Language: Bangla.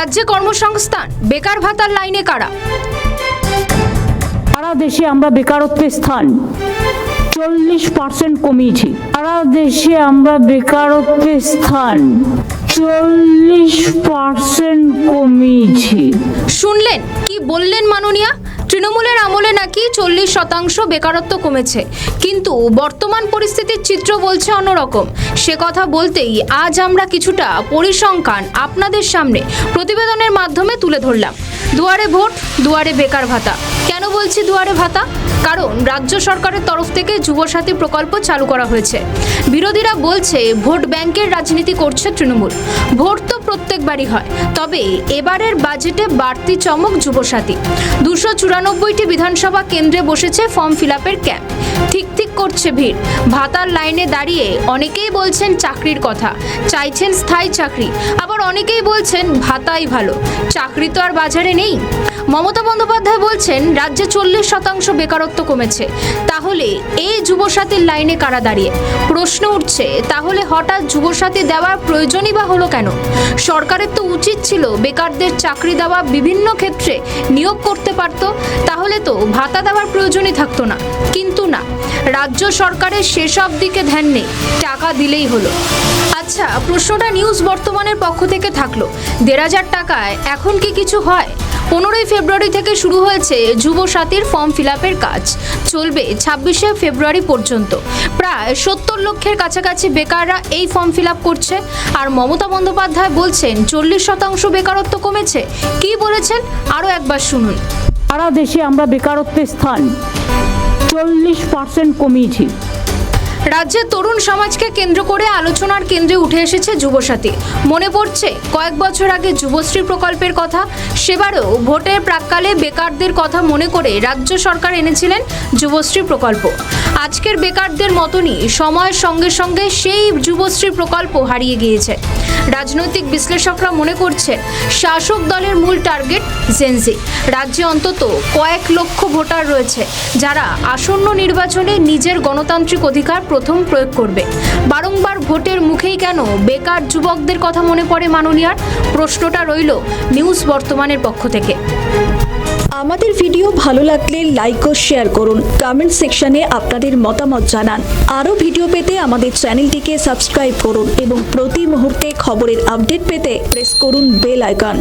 রাজ্যে কর্মসংস্থান, বেকার ভাতার লাইনে কারা? সারা দেশে আমরা বেকারত্বের স্থান 40% কমিয়েছি। সারা দেশে আমরা বেকারত্বের স্থান 40% কমিয়েছি। শুনলেন কি বললেন মাননীয়া? তৃণমূলের আমলে নাকি 40% বেকারত্ব কমেছে, কিন্তু বর্তমান পরিস্থিতির চিত্র বলছে অন্যরকম। সে কথা বলতেই আজ আমরা কিছুটা পরিসংখ্যান আপনাদের সামনে প্রতিবেদনের মাধ্যমে তুলে ধরলাম। দুয়ারে ভোট, দুয়ারে বেকার ভাতা। কেন বলছি দুয়ারে ভাতা? কারণ রাজ্য সরকারের তরফ থেকে যুবসাথী প্রকল্প চালু করা হয়েছে। বিরোধীরা বলছে ভোট ব্যাংকের রাজনীতি করছে তৃণমূল। ভোট তো প্রত্যেকবারই হয়, তবে এবারের বাজেটে বাড়তি চমক যুবসাথী। 294টি বিধানসভা কেন্দ্রে বসেছে ফর্ম ফিলআপের ক্যাম্প। ঠিক করছে ভিড়। ভাতার লাইনে দাঁড়িয়ে অনেকেই বলছেন চাকরির কথা, চাইছেন স্থায়ী চাকরি। আবার অনেকেই বলছেন ভাতাই ভালো, চাকরি তো আর বাজারে নেই। মমতা বন্দ্যোপাধ্যায় বলছেন রাজ্যে 40% বেকারত্ব কমেছে। তাহলে এই যুবসাথীর লাইনে কারা দাঁড়িয়ে? প্রশ্ন উঠছে, তাহলে হঠাৎ যুবসাথী দেওয়ার প্রয়োজনই বা হলো কেন? সরকারের তো উচিত ছিল বেকারদের চাকরি দেওয়া, বিভিন্ন ক্ষেত্রে নিয়োগ করতে পারত, তাহলে তো ভাতা দেওয়ার প্রয়োজনই থাকতো না। কিন্তু না, রাজ্য সরকারের সেসব দিকে ধ্যান নেই, টাকা দিলেই হলো। আচ্ছা, প্রশ্নটা নিউজ বর্তমানের পক্ষ থেকে থাকলো, 1,500 টাকায় এখন কি কিছু হয়? 15ই ফেব্রুয়ারি থেকে শুরু হয়েছে যুবসাথীর ফর্ম ফিলআপের কাজ, চলবে 26শে ফেব্রুয়ারি পর্যন্ত। প্রায় 70 লক্ষের কাছাকাছি বেকাররা এই ফর্ম ফিলআপ করছে। আর মমতা বন্দ্যোপাধ্যায় বলছেন 40% বেকারত্ব কমেছে। কি বলেছেন আরও একবার শুনুন। সারা দেশে আমরা বেকারত্বের স্থান 40% কমিয়েছি। রাজ্যের তরুণ সমাজকে কেন্দ্র করে আলোচনার কেন্দ্রে উঠে এসেছে যুবসাথী। মনে পড়ছে কয়েক বছর আগে যুবশ্রী প্রকল্পের কথা। সেবারেও ভোটের প্রাক্কালে বেকারদের কথা মনে করে রাজ্য সরকার এনেছিলেন যুবশ্রী প্রকল্প। আজকের বেকারদের মতনই সময়ের সঙ্গে সঙ্গে সেই যুবশ্রী প্রকল্প হারিয়ে গিয়েছে। রাজনৈতিক বিশ্লেষকরা মনে করছে শাসক দলের মূল টার্গেট জেনজি। রাজ্যে অন্তত কয়েক লক্ষ ভোটার রয়েছে যারা আসন্ন নির্বাচনে নিজের গণতান্ত্রিক অধিকার প্রথম প্রয়োগ করবে। বারংবার ভোটের মুখেই কেন বেকার যুবকদের কথা মনে পড়ে মাননীয়ার? প্রশ্নটা রইল নিউজ বর্তমানের পক্ষ থেকে। আমাদের ভিডিও ভালো লাগলে লাইক ও শেয়ার করুন, কমেন্ট সেকশনে আপনাদের মতামত জানান। আরও ভিডিও পেতে আমাদের চ্যানেলটিকে সাবস্ক্রাইব করুন এবং প্রতি মুহূর্তে খবরের আপডেট পেতে প্রেস করুন বেল আইকন।